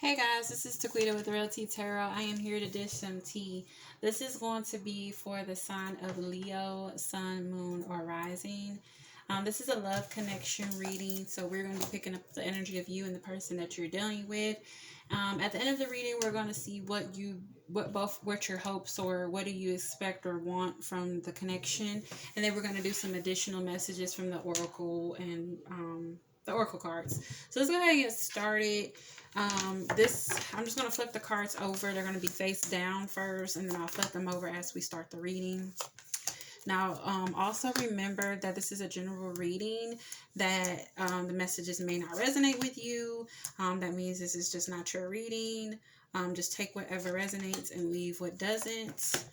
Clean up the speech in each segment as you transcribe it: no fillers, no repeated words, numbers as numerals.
Hey guys, this is Taquita with Real Tea Tarot. I am here to dish some tea. This is going to be for the sign of Leo, Sun, Moon, or Rising. This is a love connection reading, so we're going to be picking up the energy of you and the person that you're dealing with. At the end of the reading, we're going to see what your hopes or what do you expect or want from the connection, and then we're going to do some additional messages from the oracle and the oracle cards. So let's go ahead and get started. I'm just going to flip the cards over. They're going to be face down first, and then I'll flip them over as we start the reading. Now, also remember that this is a general reading, that the messages may not resonate with you. That means this is just not your reading. Just take whatever resonates and leave what doesn't.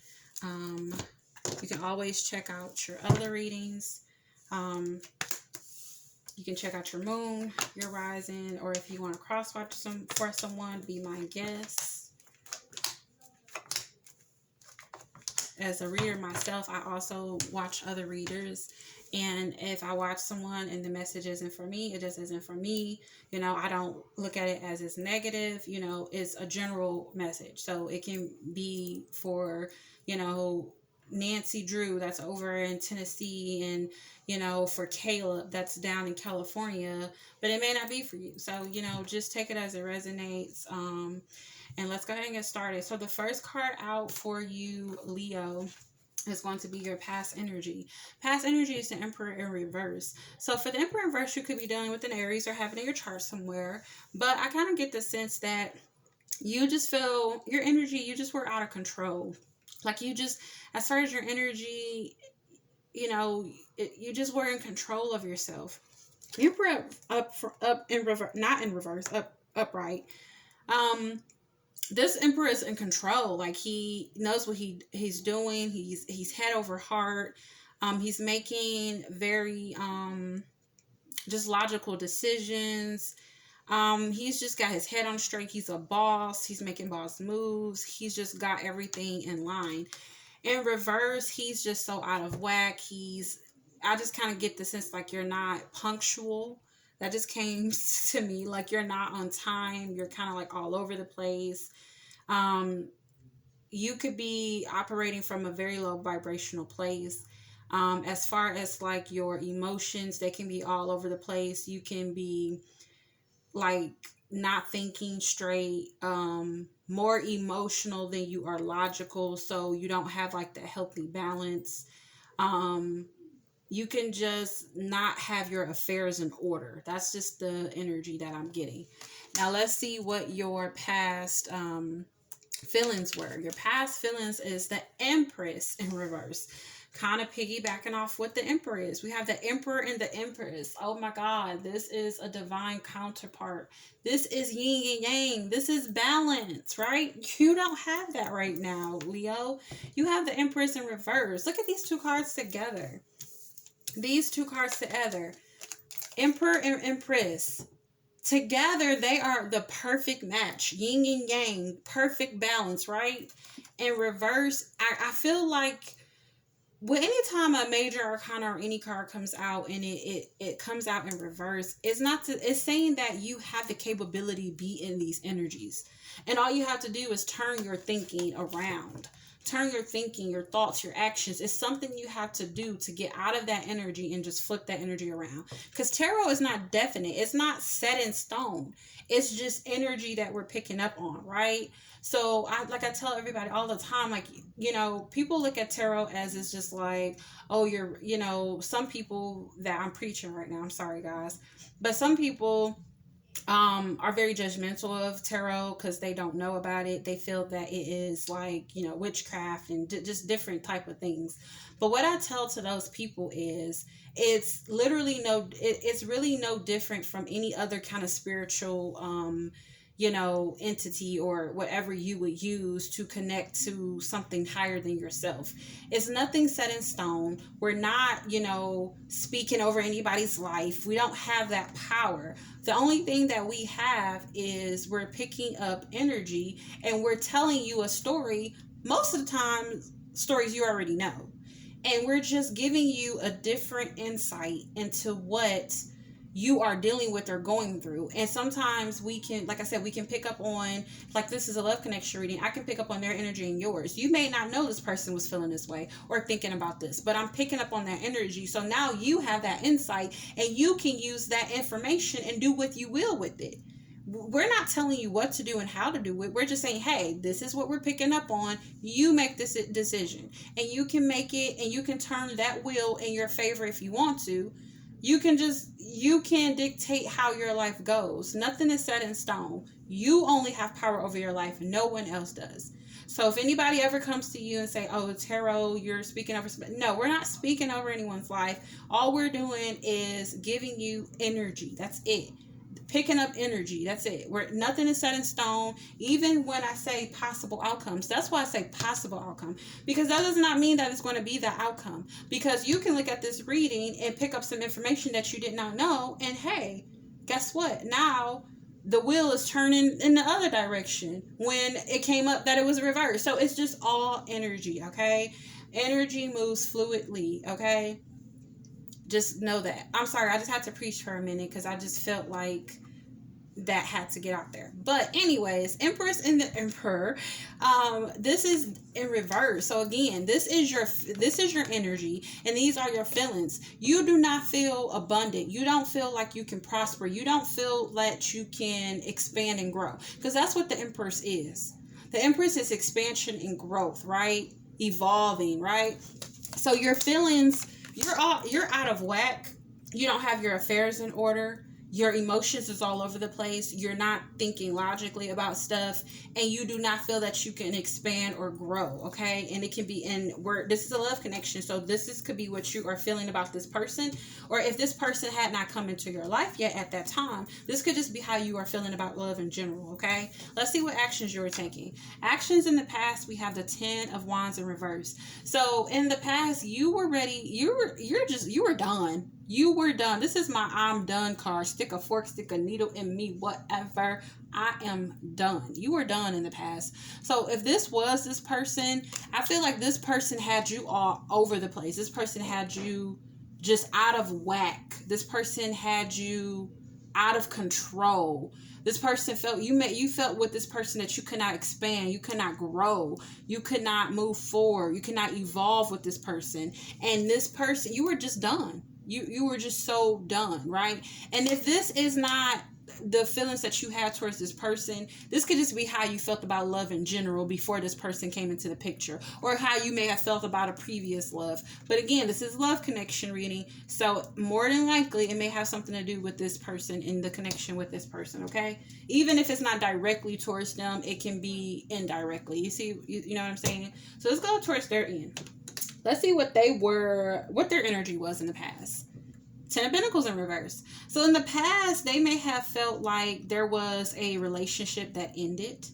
You can always check out your other readings. You can check out your moon, your rising, or if you want to cross-watch for someone, be my guest. As a reader myself, I also watch other readers. And if I watch someone and the message isn't for me, it just isn't for me. You know, I don't look at it as it's negative. You know, it's a general message. So it can be for, you know, Nancy Drew that's over in Tennessee, and you know, for Caleb that's down in California, but it may not be for you. So, you know, just take it as it resonates. And let's go ahead and get started. So the first card out for you, Leo, is going to be your past energy. Past energy is the Emperor in reverse. So for the Emperor in reverse, you could be dealing with an Aries or having in your chart somewhere, but I kind of get the sense that you just feel your energy, you just were out of control. Like you just, as far as your energy, you know, you just were in control of yourself. You were up in reverse, not in reverse, upright. This Emperor is in control. Like he knows what he's doing. He's head over heart. He's making very just logical decisions. He's just got his head on straight. He's a boss. He's making boss moves. He's just got everything in line. In reverse, he's just so out of whack. I just kind of get the sense like you're not punctual. That just came to me. Like you're not on time. You're kind of like all over the place. You could be operating from a very low vibrational place. As far as like your emotions, they can be all over the place. You can be like not thinking straight, more emotional than you are logical, so you don't have like the healthy balance. You can just not have your affairs in order. That's just the energy that I'm getting. Now let's see what your past feelings were. Your past feelings is the Empress in reverse. Kind of piggybacking off what the Emperor is. We have the Emperor and the Empress. Oh my God, this is a divine counterpart. This is yin and yang. This is balance, right? You don't have that right now, Leo. You have the Empress in reverse. Look at these two cards together. These two cards together. Emperor and Empress. Together, they are the perfect match. Yin and yang. Perfect balance, right? In reverse, I feel like well, anytime a major arcana or any card comes out and it comes out in reverse, it's saying that you have the capability to be in these energies. And all you have to do is turn your thinking around. Turn your thinking, your thoughts, your actions. It's something you have to do to get out of that energy and just flip that energy around. Because tarot is not definite. It's not set in stone. It's just energy that we're picking up on, right? So I tell everybody all the time, like, you know, people look at tarot as it's just like, oh, you know, some people that I'm preaching right now, I'm sorry guys, but some people are very judgmental of tarot because they don't know about it. They feel that it is like, you know, witchcraft and just different type of things. But what I tell to those people is it's really no different from any other kind of spiritual you know, entity or whatever you would use to connect to something higher than yourself. It's nothing set in stone. We're not, you know, speaking over anybody's life. We don't have that power. The only thing that we have is we're picking up energy and we're telling you a story. Most of the time, stories you already know. And we're just giving you a different insight into what you are dealing with or going through. And sometimes we can, like I said, we can pick up on, like this is a love connection reading, I can pick up on their energy and yours. You may not know this person was feeling this way or thinking about this, but I'm picking up on that energy. So now you have that insight and you can use that information and do what you will with it. We're not telling you what to do and how to do it. We're just saying, hey, this is what we're picking up on. You make this decision, and you can make it, and you can turn that wheel in your favor if you want to. You can dictate how your life goes. Nothing is set in stone. You only have power over your life. No one else does. So if anybody ever comes to you and say, oh, tarot, you're speaking over, no, we're not speaking over anyone's life. All we're doing is giving you energy. That's it. Picking up energy. That's it. Where nothing is set in stone. Even when I say possible outcomes, that's why I say possible outcome, because that does not mean that it's going to be the outcome. Because you can look at this reading and pick up some information that you did not know, and hey, guess what? Now the wheel is turning in the other direction when it came up that it was reversed. So it's just all energy. Okay, energy moves fluidly. Okay, just know that. I'm sorry, I just had to preach for a minute because I just felt like that had to get out there. But anyways, Empress and the Emperor, this is in reverse. So again, this is your energy, and these are your feelings. You do not feel abundant. You don't feel like you can prosper. You don't feel that you can expand and grow, because that's what the Empress is. The Empress is expansion and growth, right? Evolving, right? So your feelings, you're out of whack. You don't have your affairs in order. Your emotions is all over the place. You're not thinking logically about stuff, and you do not feel that you can expand or grow. Okay, and it can be this is a love connection. So could be what you are feeling about this person, or if this person had not come into your life yet at that time, this could just be how you are feeling about love in general. Okay, let's see what actions you were taking. Actions in the past, we have the 10 of Wands in reverse. So in the past, you were ready. You were done. You were done. This is my I'm done card. Stick a fork, stick a needle in me, whatever. I am done. You were done in the past. So if this was this person, I feel like this person had you all over the place. This person had you just out of whack. This person had you out of control. This person you felt with this person that you could not expand, you could not grow, you could not move forward, you could not evolve with this person. And this person, you were just done. You were just so done, right? And if this is not the feelings that you had towards this person, this could just be how you felt about love in general before this person came into the picture, or how you may have felt about a previous love. But again, this is love connection reading, so more than likely it may have something to do with this person and the connection with this person. Okay, even if it's not directly towards them, it can be indirectly. You see, you know what I'm saying? So let's go towards their end. Let's see what their energy was in the past. 10 of Pentacles in reverse. So in the past, they may have felt like there was a relationship that ended.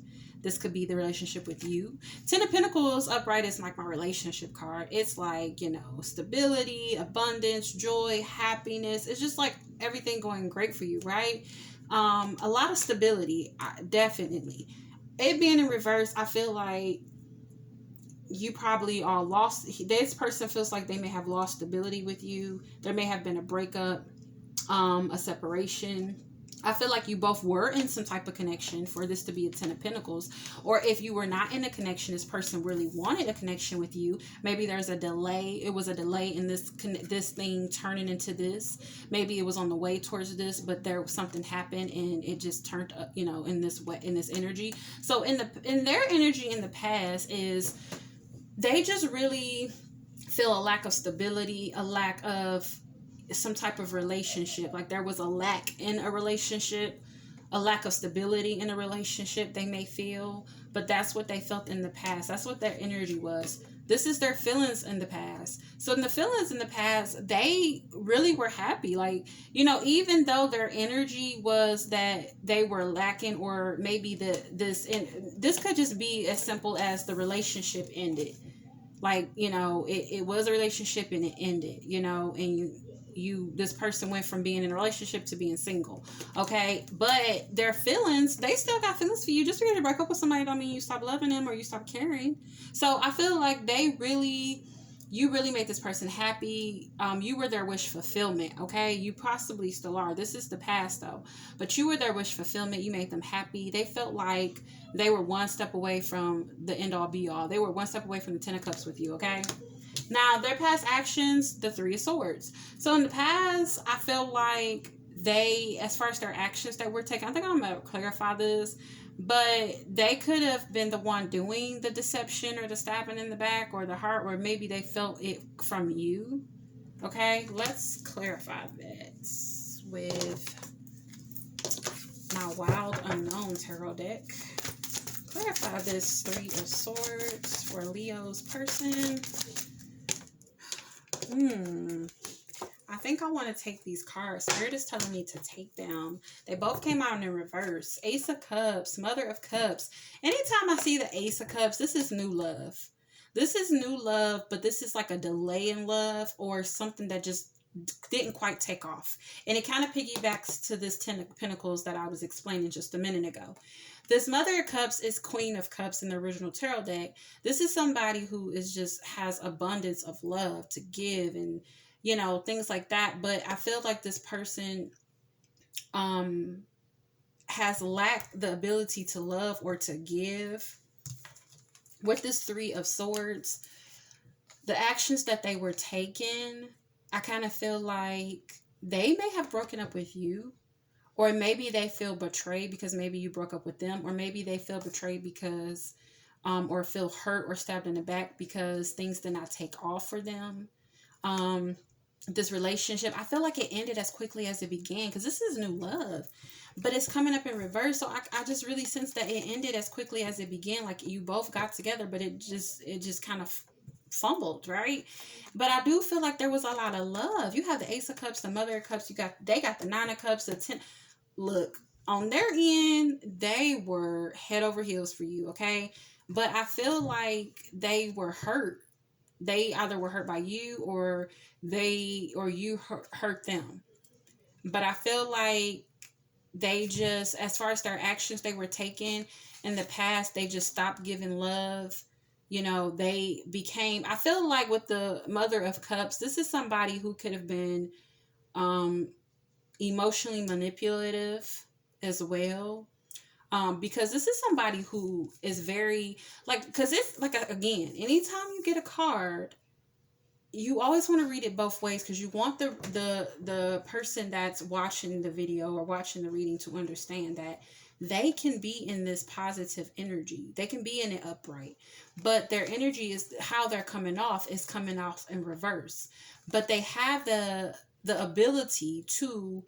This could be the relationship with you. 10 of Pentacles upright is like my relationship card. It's like, stability, abundance, joy, happiness. It's just like everything going great for you, right? A lot of stability, definitely. It being in reverse, I feel like you probably are lost. This person feels like they may have lost stability with you. There may have been a breakup, a separation. I feel like you both were in some type of connection for this to be a 10 of Pentacles. Or if you were not in a connection, this person really wanted a connection with you. Maybe there's a delay. It was a delay in this thing turning into this. Maybe it was on the way towards this, but something happened and it just turned up, in this energy. So in their energy in the past is they just really feel a lack of stability, a lack of some type of relationship. Like there was a lack in a relationship, a lack of stability in a relationship they may feel, but that's what they felt in the past. That's what their energy was. This is their feelings in the past. So in the feelings in the past, they really were happy. Like, even though their energy was that they were lacking, or maybe this could just be as simple as the relationship ended. Like, it was a relationship and it ended, and this person went from being in a relationship to being single. Okay. But their feelings, they still got feelings for you. Just because you break up with somebody don't mean you stop loving them or you stop caring. So I feel like they really you really made this person happy. You were their wish fulfillment, okay? You possibly still are. This is the past though. But you were their wish fulfillment. You made them happy. They felt like they were one step away from the end all be all. They were one step away from the Ten of Cups with you, okay? Now, their past actions, the Three of Swords. So in the past, I feel like they, as far as their actions that were taken, I think I'm going to clarify this, but they could have been the one doing the deception or the stabbing in the back or the heart, or maybe they felt it from you. Okay, let's clarify that with my Wild Unknown Tarot deck. Clarify this Three of Swords for Leo's person. I think I want to take these cards. Spirit is telling me to take them. They both came out in reverse. Ace of Cups, Mother of Cups. Anytime I see the Ace of Cups, this is new love. This is new love, but this is like a delay in love or something that just didn't quite take off. And it kind of piggybacks to this Ten of Pentacles that I was explaining just a minute ago. This Mother of Cups is Queen of Cups in the original tarot deck. This is somebody who is just has abundance of love to give and, you know, things like that. But I feel like this person has lacked the ability to love or to give. With this Three of Swords, the actions that they were taking, I kind of feel like they may have broken up with you. Or maybe they feel betrayed because maybe you broke up with them. Or maybe they feel betrayed because, or feel hurt or stabbed in the back because things did not take off for them. This relationship, I feel like it ended as quickly as it began because this is new love. But it's coming up in reverse. So I just really sense that it ended as quickly as it began. Like you both got together, but it just kind of fumbled, right? But I do feel like there was a lot of love. You have the Ace of Cups, the Mother of Cups. They got the Nine of Cups, the Ten. Look, on their end, they were head over heels for you, okay? But I feel like they were hurt. They either were hurt by you or you hurt them. But I feel like they just, as far as their actions they were taking in the past, they just stopped giving love. You know, they became, I feel like with the Mother of Cups, this is somebody who could have been emotionally manipulative as well, because this is somebody who is very like, because it's like again, anytime you get a card, you always want to read it both ways because you want the person that's watching the video or watching the reading to understand that they can be in this positive energy. They can be in it upright, but their energy is how they're coming off is coming off in reverse. But they have the ability to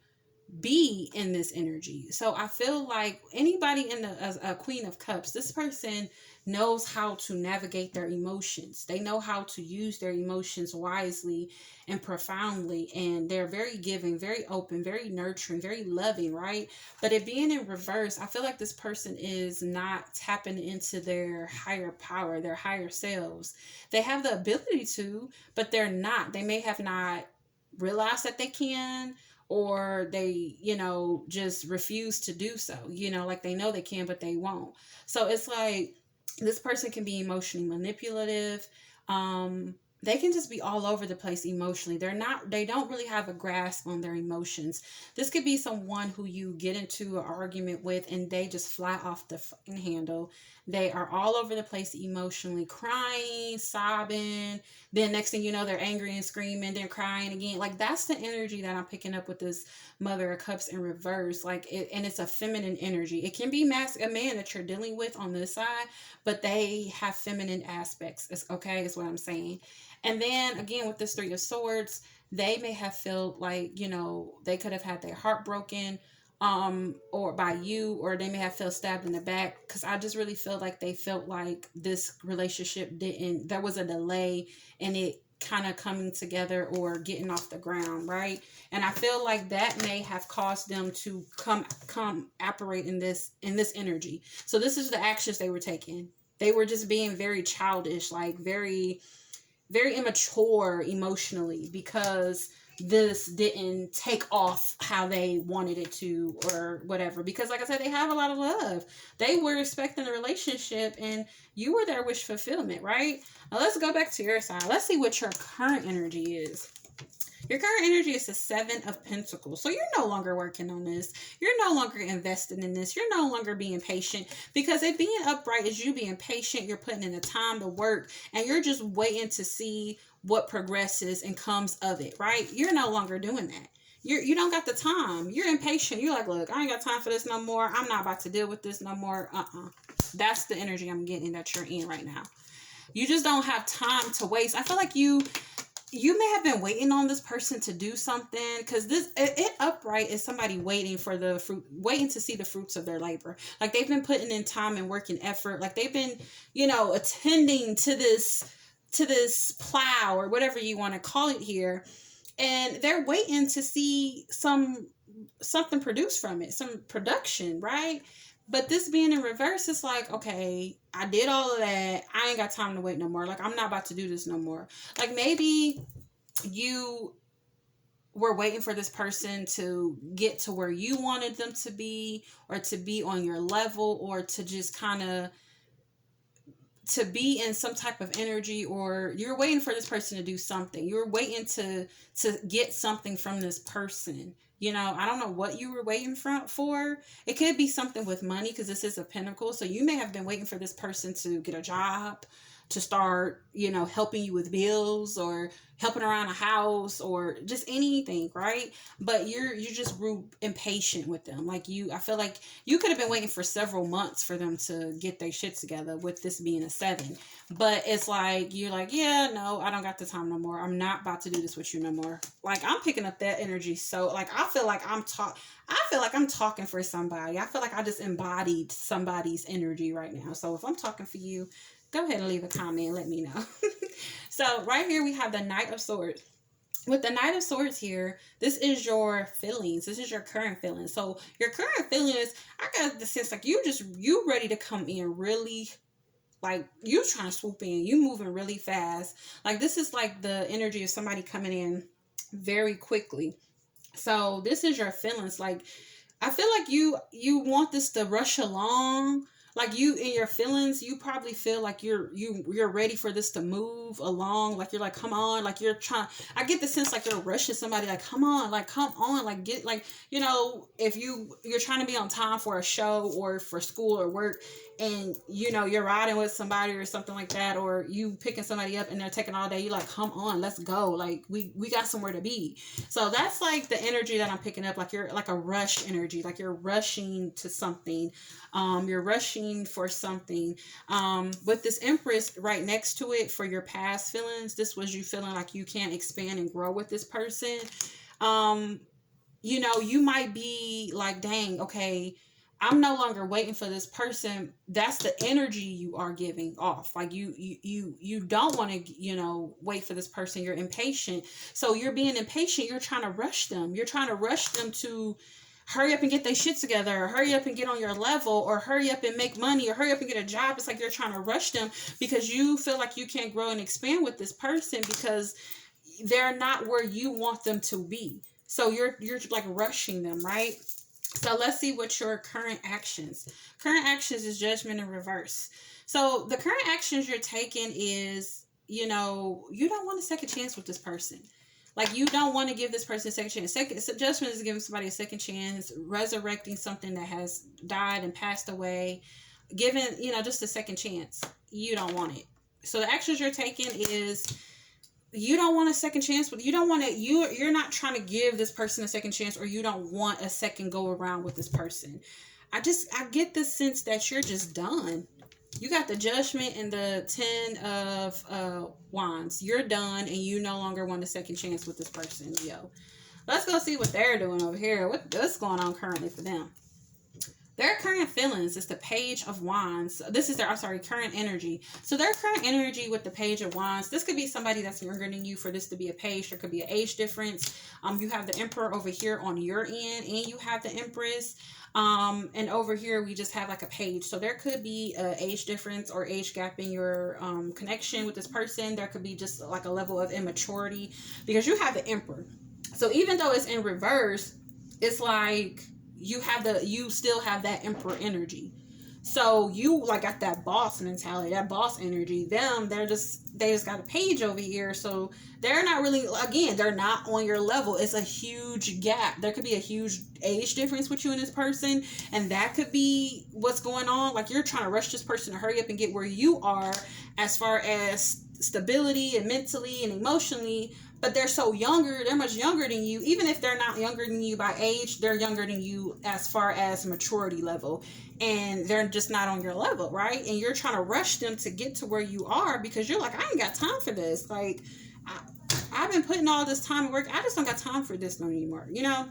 be in this energy. So I feel like anybody in a Queen of Cups, this person knows how to navigate their emotions. They know how to use their emotions wisely and profoundly. And they're very giving, very open, very nurturing, very loving, right? But it being in reverse, I feel like this person is not tapping into their higher power, their higher selves. They have the ability to, but they're not. They may have not realized that they can, or they, you know, just refuse to do so, you know, like they know they can, but they won't. So it's like, this person can be emotionally manipulative. They can just be all over the place emotionally. They don't really have a grasp on their emotions. This could be someone who you get into an argument with and they just fly off the fucking handle. They are all over the place emotionally, crying, sobbing. Then next thing you know, they're angry and screaming, then crying again. Like that's the energy that I'm picking up with this Mother of Cups in reverse. Like and it's a feminine energy. It can be a man that you're dealing with on this side, but they have feminine aspects. Is what I'm saying. And then again with this Three of Swords, they may have felt like, you know, they could have had their heart broken or by you, or they may have felt stabbed in the back, because I just really feel like they felt like this relationship there was a delay in it kind of coming together or getting off the ground, right? And I feel like that may have caused them to come operate in this energy. So this is the actions they were taking. They were just being very childish, like very, very immature emotionally, because this didn't take off how they wanted it to or whatever. Because like I said, they have a lot of love. They were expecting a relationship and you were their wish fulfillment, right? Now let's go back to your side. Let's see what your current energy is. Your current energy is the Seven of Pentacles. So you're no longer working on this. You're no longer investing in this. You're no longer being patient, because it being upright is you being patient. You're putting in the time, the work, and you're just waiting to see what progresses and comes of it, right? You're no longer doing that. You don't got the time. You're impatient. You're like, look, I ain't got time for this no more. I'm not about to deal with this no more. That's the energy I'm getting that you're in right now. You just don't have time to waste. I feel like you may have been waiting on this person to do something, because this it upright is somebody waiting for the fruit, waiting to see the fruits of their labor. Like they've been putting in time and work and effort. Like they've been, attending to this plow or whatever you want to call it here, and they're waiting to see something produced from it, some production, right? But this being in reverse, it's like, okay, I did all of that. I ain't got time to wait no more. Like, I'm not about to do this no more. Like, maybe you were waiting for this person to get to where you wanted them to be, or to be on your level, or to just kind of to be in some type of energy, or you're waiting for this person to do something. You're waiting to get something from this person. I don't know what you were waiting for. It could be something with money, because this is a pentacle. So you may have been waiting for this person to get a job, to start, helping you with bills, or helping around a house, or just anything, right? But you just grew impatient with them. Like I feel like you could have been waiting for several months for them to get their shit together, with this being a 7. But it's like, you're like, yeah, no, I don't got the time no more. I'm not about to do this with you no more. Like, I'm picking up that energy. So like, I feel like I'm talking for somebody. I feel like I just embodied somebody's energy right now. So if I'm talking for you, go ahead and leave a comment and let me know. So right here we have the Knight of Swords. With the Knight of Swords here, this is your feelings. This is your current feelings. So your current feelings, I got the sense like you ready to come in really, like you trying to swoop in. You moving really fast. Like this is like the energy of somebody coming in very quickly. So this is your feelings. Like I feel like you want this to rush along. Like you in your feelings, you probably feel like you're ready for this to move along. Like you're like, come on, like you're trying. I get the sense like you're rushing somebody, like come on, like get like, if you're trying to be on time for a show or for school or work, and you're riding with somebody or something like that, or you picking somebody up and they're taking all day, you're like, come on, let's go, like we got somewhere to be. So that's like the energy that I'm picking up. Like you're like a rush energy, like you're rushing to something. You're rushing for something. With this Empress right next to it for your past feelings, this was you feeling like you can't expand and grow with this person. You might be like, dang, okay, I'm no longer waiting for this person. That's the energy you are giving off. Like you don't want to, wait for this person. You're impatient. So you're being impatient. You're trying to rush them. You're trying to rush them to hurry up and get their shit together, or hurry up and get on your level, or hurry up and make money, or hurry up and get a job. It's like you're trying to rush them because you feel like you can't grow and expand with this person because they're not where you want them to be. So you're like rushing them, right? So let's see what your current actions. Current actions is Judgment in reverse. So the current actions you're taking is, you don't want a second chance with this person. Like you don't want to give this person a second chance. Judgment is giving somebody a second chance, resurrecting something that has died and passed away, giving, just a second chance. You don't want it. So the actions you're taking is, you don't want a second chance, but you don't want to, you're not trying to give this person a second chance, or you don't want a second go around with this person. I get the sense that you're just done. You got the Judgment and the 10 of Wands. You're done, and you no longer want a second chance with this person. Yo, let's go see what they're doing over here. What's going on currently for them? Their current feelings is the Page of Wands. This is their, current energy. So their current energy with the Page of Wands, this could be somebody that's younger than you for this to be a page. There could be an age difference. You have the Emperor over here on your end, and you have the Empress. And over here, we just have like a page. So there could be an age difference or age gap in your connection with this person. There could be just like a level of immaturity because you have the Emperor. So even though it's in reverse, it's like you still have that Emperor energy. So you like got that boss mentality, that boss energy. They just got a page over here. So they're not really, again, they're not on your level. It's a huge gap. There could be a huge age difference with you and this person, and that could be what's going on. Like you're trying to rush this person to hurry up and get where you are as far as stability and mentally and emotionally, but they're so younger, they're much younger than you. Even if they're not younger than you by age, they're younger than you as far as maturity level, and they're just not on your level, right? And you're trying to rush them to get to where you are because you're like, I ain't got time for this. Like I've been putting all this time and work, I just don't got time for this no anymore, you know.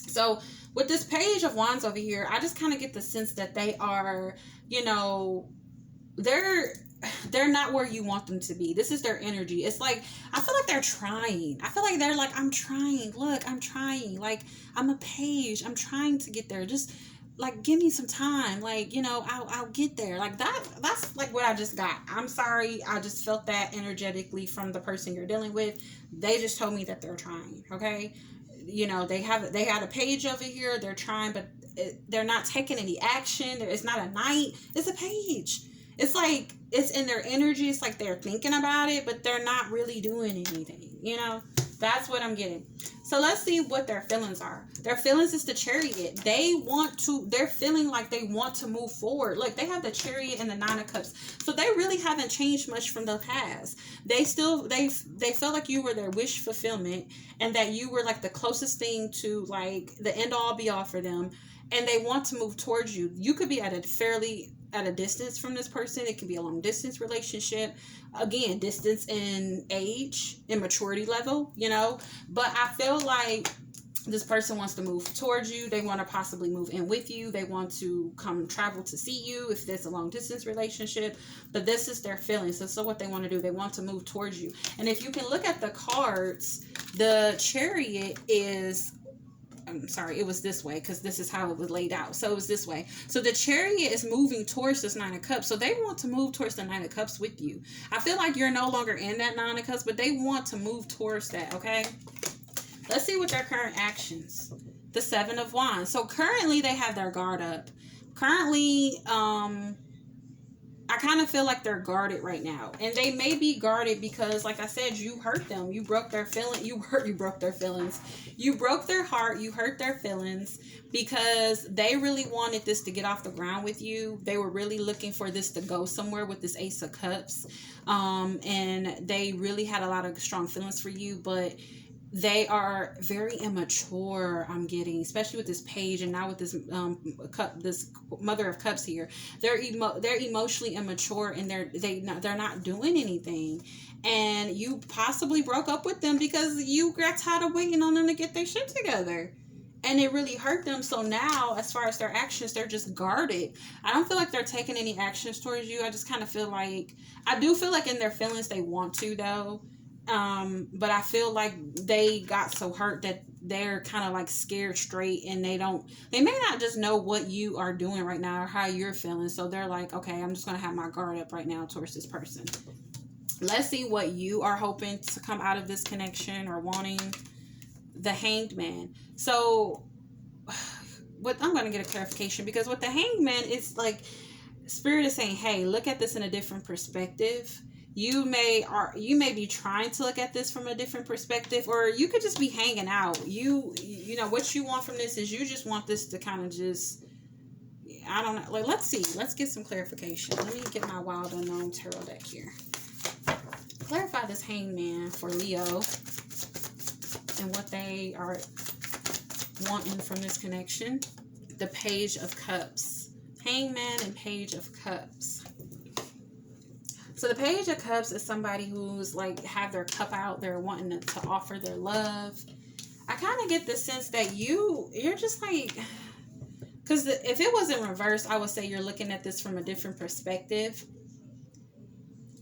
So with this page of wands over here, I just kind of get the sense that they are, you know, they're not where you want them to be. This is their energy. It's like, I feel like they're trying. I feel like they're like, I'm trying. Look, I'm trying. Like, I'm a page. I'm trying to get there. Just like, give me some time. Like, you know, I'll get there. Like that's like what I just got. I'm sorry. I just felt that energetically from the person you're dealing with. They just told me that they're trying. Okay. You know, they had a page over here. They're trying, but they're not taking any action. It's not a knight. It's a page. It's like, it's in their energy. It's like they're thinking about it, but they're not really doing anything. You know, that's what I'm getting. So let's see what their feelings are. Their feelings is the Chariot. They're feeling like they want to move forward. Look, they have the Chariot and the Nine of Cups. So they really haven't changed much from the past. They felt like you were their wish fulfillment, and that you were like the closest thing to like the end all be all for them. And they want to move towards you. You could be at a distance from this person. It can be a long distance relationship. Again, distance in age and maturity level, you know. But I feel like this person wants to move towards you. They want to possibly move in with you. They want to come travel to see you if there's a long distance relationship. But this is their feelings. So what they want to do, they want to move towards you. And if you can look at the cards, the Chariot is, I'm sorry, it was this way because this is how it was laid out. So it was this way. So the Chariot is moving towards this Nine of Cups. So they want to move towards the Nine of Cups with you. I feel like you're no longer in that Nine of Cups, but they want to move towards that, okay? Let's see what their current actions. The Seven of Wands. So currently they have their guard up. Currently, I kind of feel like they're guarded right now, and they may be guarded because, like I said, you hurt them. You broke their feeling. You broke their feelings. You broke their heart. You hurt their feelings because they really wanted this to get off the ground with you. They were really looking for this to go somewhere with this Ace of Cups, and they really had a lot of strong feelings for you, but they are very immature, I'm getting, especially with this page and now with this this Mother of Cups here. They're emotionally immature, and they're not doing anything. And you possibly broke up with them because you got tired of waiting on them to get their shit together. And it really hurt them. So now, as far as their actions, they're just guarded. I don't feel like they're taking any actions towards you. I just kind of feel like, I do feel like in their feelings they want to, though. But I feel like they got so hurt that they're kind of like scared straight, and they may not just know what you are doing right now or how you're feeling. So they're like, okay, I'm just going to have my guard up right now towards this person. Let's see what you are hoping to come out of this connection or wanting. The Hanged Man. So what I'm going to get a clarification, because with the Hanged Man, it's like Spirit is saying, hey, look at this in a different perspective. You may be trying to look at this from a different perspective, or you could just be hanging out. You know what you want from this is you just want this to kind of just, I don't know. Like, let's see. Let's get some clarification. Let me get my Wild Unknown Tarot deck here. Clarify this Hanged Man for Leo and what they are wanting from this connection. The Page of Cups. Hanged Man and Page of Cups. So the Page of Cups is somebody who's like have their cup out. They're wanting to offer their love. I kind of get the sense that you're just like, because if it was in reverse, I would say you're looking at this from a different perspective.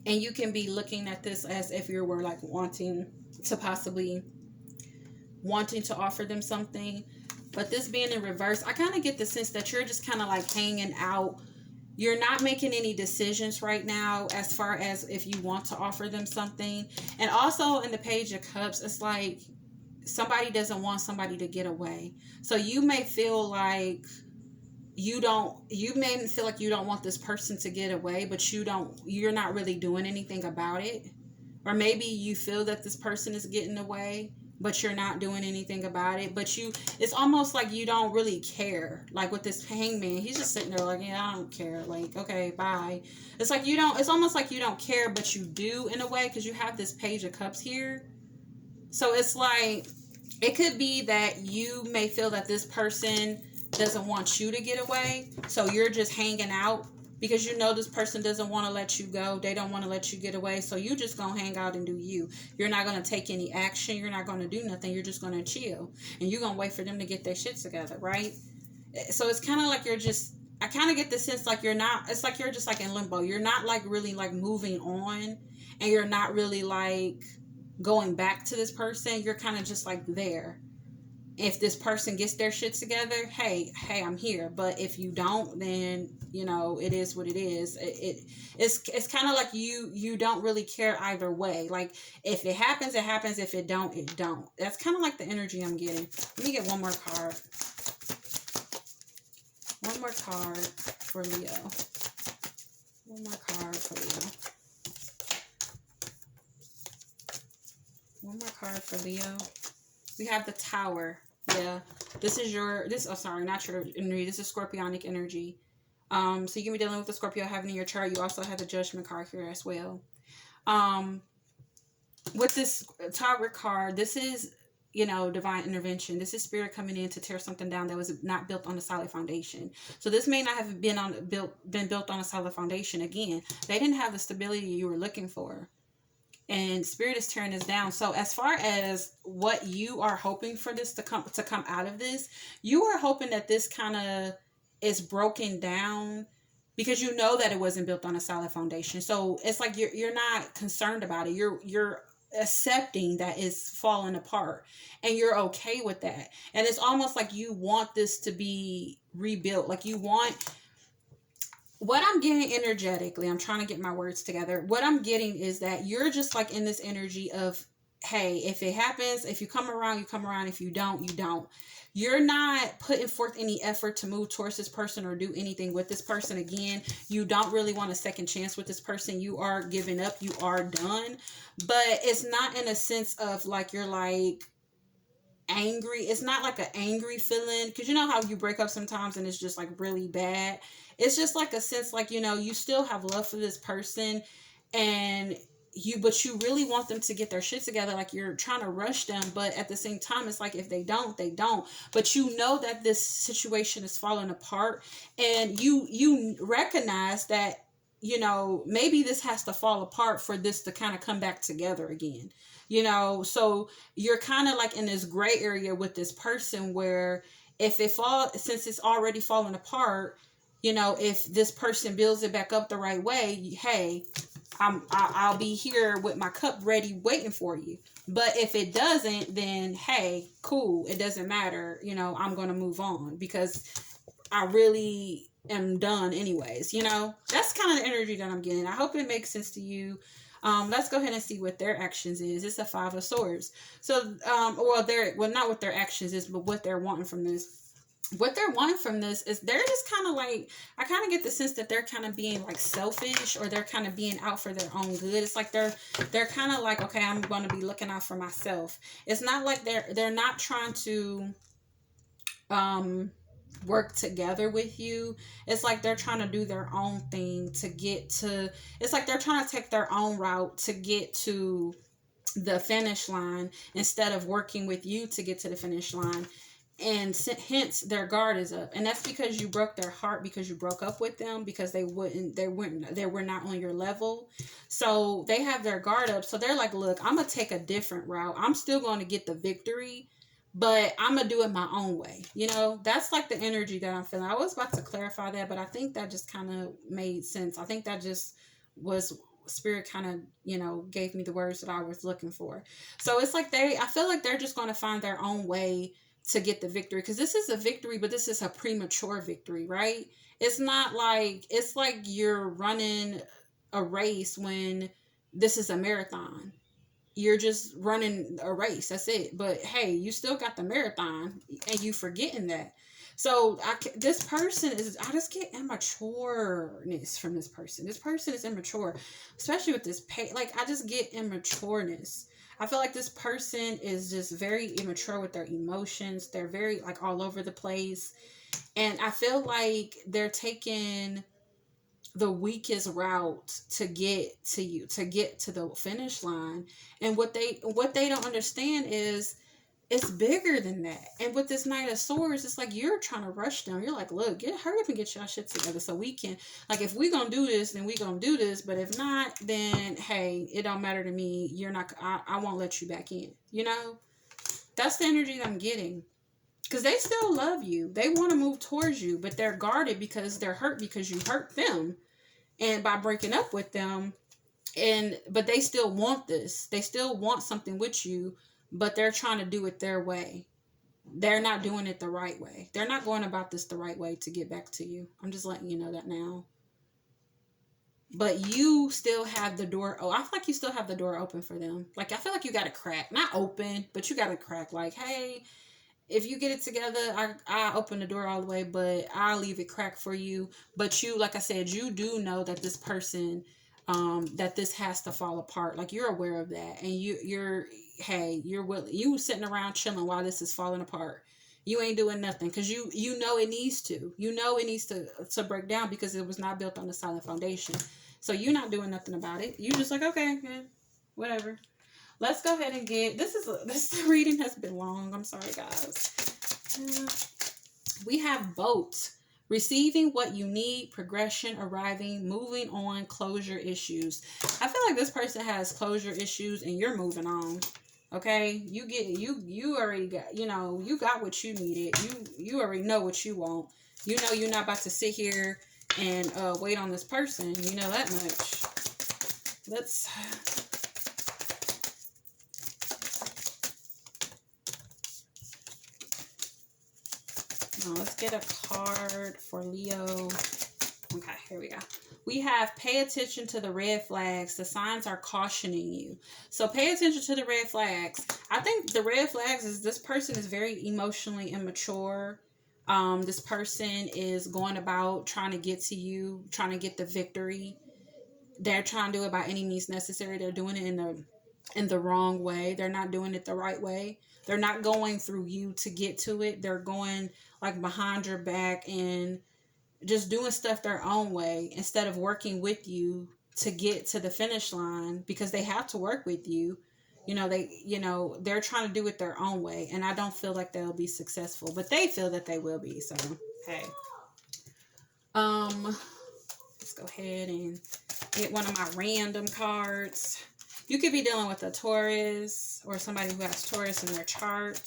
And you can be looking at this as if you were like wanting to offer them something. But this being in reverse, I kind of get the sense that you're just kind of like hanging out. You're not making any decisions right now as far as if you want to offer them something. And also in the Page of Cups, it's like somebody doesn't want somebody to get away. So you may feel like you may feel like you don't want this person to get away, but you're not really doing anything about it. Or maybe you feel that this person is getting away, but you're not doing anything about it. But it's almost like you don't really care. Like with this hangman, he's just sitting there like, yeah, I don't care. Like, okay, bye. It's like it's almost like you don't care, but you do in a way, because you have this page of cups here. So it's like, it could be that you may feel that this person doesn't want you to get away. So you're just hanging out because you know this person doesn't want to let you go. They don't want to let you get away. So you just going to hang out and do you. You're not going to take any action. You're not going to do nothing. You're just going to chill. And you're going to wait for them to get their shit together, right? So it's kind of like I kind of get the sense like it's like you're just like in limbo. You're not like really like moving on, and you're not really like going back to this person. You're kind of just like there. If this person gets their shit together, hey, I'm here. But if you don't, then it is what it is. It's kind of like you don't really care either way. Like if it happens, it happens. If it don't, it don't. That's kind of like the energy I'm getting. Let me get one more card. One more card for Leo. One more card for Leo. One more card for Leo. We have the Tower. Yeah. This is not your energy. This is Scorpionic energy. So you can be dealing with the Scorpio having in your chart. You also have the Judgment card here as well. With this Tower card, this is, divine intervention. This is spirit coming in to tear something down that was not built on a solid foundation. So this may not have been built on a solid foundation. Again, they didn't have the stability you were looking for. And spirit is tearing this down. So as far as what you are hoping for this to come out of this, you are hoping that this kind of is broken down because you know that it wasn't built on a solid foundation. So it's like you're not concerned about it. You're accepting that it's falling apart, and you're okay with that. And it's almost like you want this to be rebuilt. Like you want. What I'm getting energetically, I'm trying to get my words together. What I'm getting is that you're just like in this energy of, hey, if it happens, if you come around, you come around. If you don't, you don't. You're not putting forth any effort to move towards this person or do anything with this person. Again, you don't really want a second chance with this person. You are giving up. You are done. But it's not in a sense of like you're like angry. It's not like an angry feeling, because you know how you break up sometimes and it's just like really bad. It's just like a sense like, you still have love for this person, and but you really want them to get their shit together. Like you're trying to rush them, but at the same time, it's like if they don't, they don't. But you know that this situation is falling apart, and you recognize that, maybe this has to fall apart for this to kind of come back together again. So you're kind of like in this gray area with this person where since it's already falling apart, if this person builds it back up the right way, hey, I'll be here with my cup ready waiting for you. But if it doesn't, then hey, cool, it doesn't matter. I'm going to move on because I really am done anyways. That's kind of the energy that I'm getting. I hope it makes sense to you. Let's go ahead and see what their actions is. It's a 5 of Swords. So, not what their actions is, but what they're wanting from this. What they're wanting from this is they're just kind of like, I kind of get the sense that they're kind of being like selfish, or they're kind of being out for their own good. It's like they're kind of like, okay, I'm going to be looking out for myself. It's not like they're not trying to work together with you. It's like they're trying to do their own thing to get to, it's like they're trying to take their own route to get to the finish line instead of working with you to get to the finish line. And hence their guard is up. And that's because you broke their heart, because you broke up with them, because they were not on your level. So they have their guard up. So they're like, look, I'm going to take a different route. I'm still going to get the victory, but I'm going to do it my own way. That's like the energy that I'm feeling. I was about to clarify that, but I think that just kind of made sense. I think that just was spirit kind of, gave me the words that I was looking for. So it's like I feel like they're just going to find their own way to get the victory, because this is a victory, but this is a premature victory, right? It's not like, it's like you're running a race when this is a marathon. you're just running a race. That's it. But hey, you still got the marathon, and you forgetting that. So this person is, I just get immatureness from this person. This person is immature, especially with this pay. Like, I just get immatureness. I feel like this person is just very immature with their emotions. They're very like all over the place. And I feel like they're taking the weakest route to get to you, to get to the finish line. And what they don't understand is it's bigger than that. And with this Knight of Swords, it's like you're trying to rush them. You're like, look, hurry up and get y'all shit together so we can, like, if we gonna do this, then we gonna do this. But if not, then hey, it don't matter to me. You're not, I won't let you back in. You know, that's the energy that I'm getting. Because they still love you. They want to move towards you, but they're guarded because they're hurt because you hurt them. And by breaking up with them, but they still want this. They still want something with you, but they're trying to do it their way. They're not doing it the right way. They're not going about this the right way to get back to you. I'm just letting you know that now. But you still have the door. Oh, I feel like you still have the door open for them. Like, I feel like you got to crack. Not open, but you got to crack. Like, hey, if you get it together, I open the door all the way, but I'll leave it cracked for you. But you, like I said, you do know that this person, that this has to fall apart. Like, you're aware of that. And you're you sitting around chilling while this is falling apart. You ain't doing nothing because you know it needs to. You know it needs to break down because it was not built on a solid foundation. So you're not doing nothing about it. You just like, okay, yeah, whatever. Let's go ahead and get, this reading has been long. I'm sorry, guys. We have both. Receiving what you need, progression, arriving, moving on, closure issues. I feel like this person has closure issues and you're moving on. Okay? You already got, you got what you needed. You already know what you want. You know you're not about to sit here and wait on this person. You know that much. Let's get a card for Leo. Okay, here we go. We have pay attention to the red flags. The signs are cautioning you. So pay attention to the red flags. I think the red flags is this person is very emotionally immature. This person is going about trying to get to you, trying to get the victory. They're trying to do it by any means necessary. They're doing it in the wrong way. They're not doing it the right way. They're not going through you to get to it. They're going like behind your back and just doing stuff their own way instead of working with you to get to the finish line because they have to work with you. They're trying to do it their own way, and I don't feel like they'll be successful, but they feel that they will be. So, hey. Let's go ahead and get one of my random cards. You could be dealing with a Taurus or somebody who has Taurus in their chart.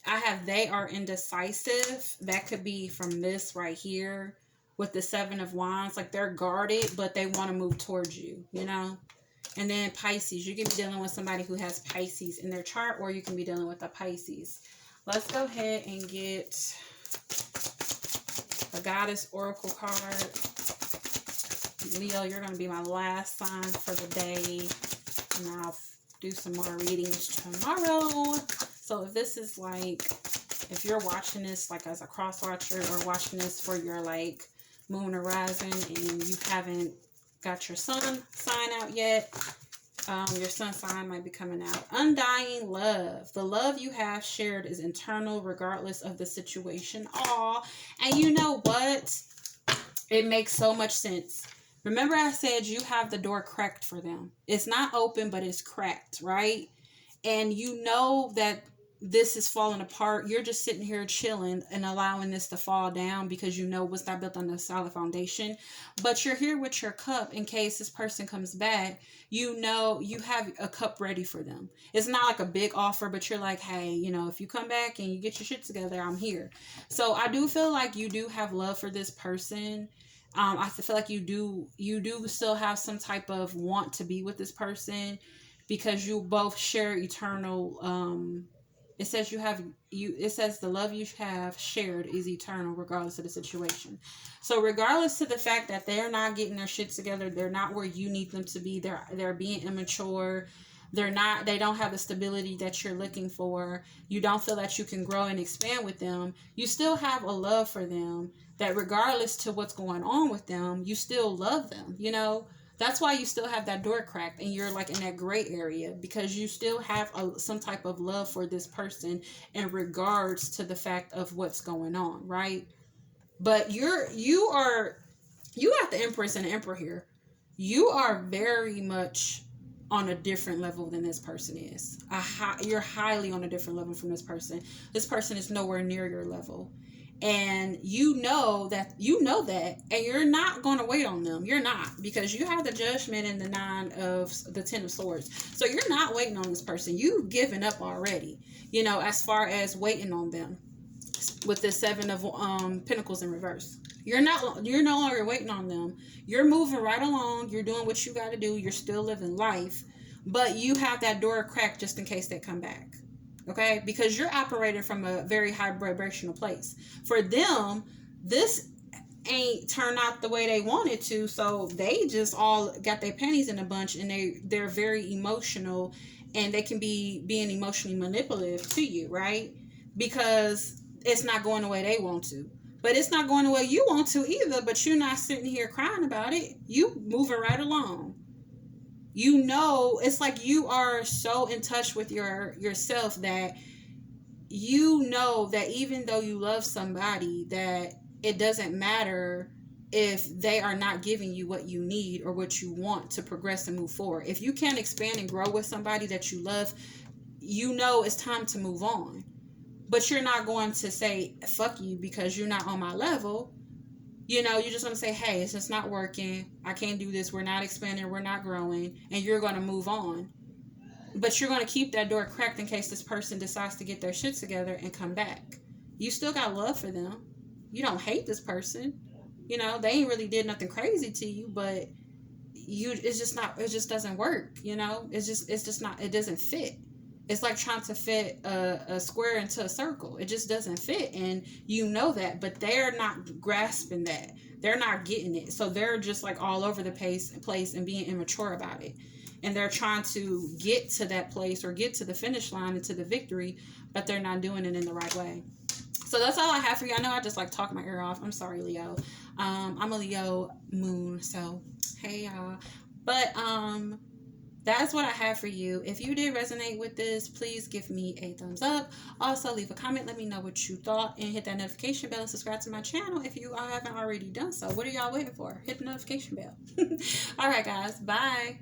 I have they are indecisive. That could be from this right here with the Seven of Wands. Like, they're guarded, but they want to move towards you, And then Pisces. You can be dealing with somebody who has Pisces in their chart, or you can be dealing with a Pisces. Let's go ahead and get a Goddess Oracle card. Leo, you're going to be my last sign for the day. And I'll do some more readings tomorrow. So if this is like, if you're watching this like as a cross watcher or watching this for your like moon or rising and you haven't got your sun sign out yet, your sun sign might be coming out. Undying love. The love you have shared is internal regardless of the situation. Aw. And you know what? It makes so much sense. Remember I said you have the door cracked for them. It's not open, but it's cracked, right? And you know that this is falling apart. You're just sitting here chilling and allowing this to fall down because you know what's not built on a solid foundation. But you're here with your cup in case this person comes back. You know you have a cup ready for them. It's not like a big offer, but you're like, hey, if you come back and you get your shit together, I'm here. So I do feel like you do have love for this person. I feel like you do still have some type of want to be with this person because you both share eternal It says it says the love you have shared is eternal regardless of the situation. So regardless of the fact that they're not getting their shit together, they're not where you need them to be, they're being immature, they don't have the stability that you're looking for, you don't feel that you can grow and expand with them, you still have a love for them, that regardless to what's going on with them, you still love them, you know. That's why you still have that door cracked and you're like in that gray area, because you still have some type of love for this person in regards to the fact of what's going on, right? But you got the Empress and the Emperor here. You are very much on a different level than this person is. You're highly on a different level from this person. This person is nowhere near your level. And you know that, and you're not going to wait on them. You're not, because you have the Judgment and the 10 of Swords. So you're not waiting on this person. You've given up already, you know, as far as waiting on them with the 7 of Pentacles in reverse. You're no longer waiting on them. You're moving right along. You're doing what you got to do. You're still living life, but you have that door cracked just in case they come back. Okay, because you're operating from a very high vibrational place. For them, this ain't turned out the way they wanted to, so they just all got their panties in a bunch, and they're very emotional, and they can be being emotionally manipulative to you, right? Because it's not going the way they want to. But it's not going the way you want to either, but you're not sitting here crying about it. You moving right along. You know, it's like you are so in touch with yourself that you know that even though you love somebody, that it doesn't matter if they are not giving you what you need or what you want to progress and move forward. If you can't expand and grow with somebody that you love, you know it's time to move on. But you're not going to say, fuck you, because you're not on my level. You know, you're just going to say, hey, it's just not working. I can't do this. We're not expanding. We're not growing. And you're going to move on. But you're going to keep that door cracked in case this person decides to get their shit together and come back. You still got love for them. You don't hate this person. You know, they ain't really did nothing crazy to you, but it just doesn't work. You know, it's just not, it doesn't fit. It's like trying to fit a square into a circle. It just doesn't fit, and you know that, but they're not grasping that. They're not getting it. So they're just like all over the place and being immature about it. And they're trying to get to that place or get to the finish line and to the victory, but they're not doing it in the right way. So that's all I have for you. I know I just like talk my ear off. I'm sorry, Leo. I'm a Leo moon, so hey y'all. But that's what I have for you. If you did resonate with this, please give me a thumbs up. Also, leave a comment. Let me know what you thought. And hit that notification bell and subscribe to my channel if you haven't already done so. What are y'all waiting for? Hit the notification bell. All right, guys. Bye.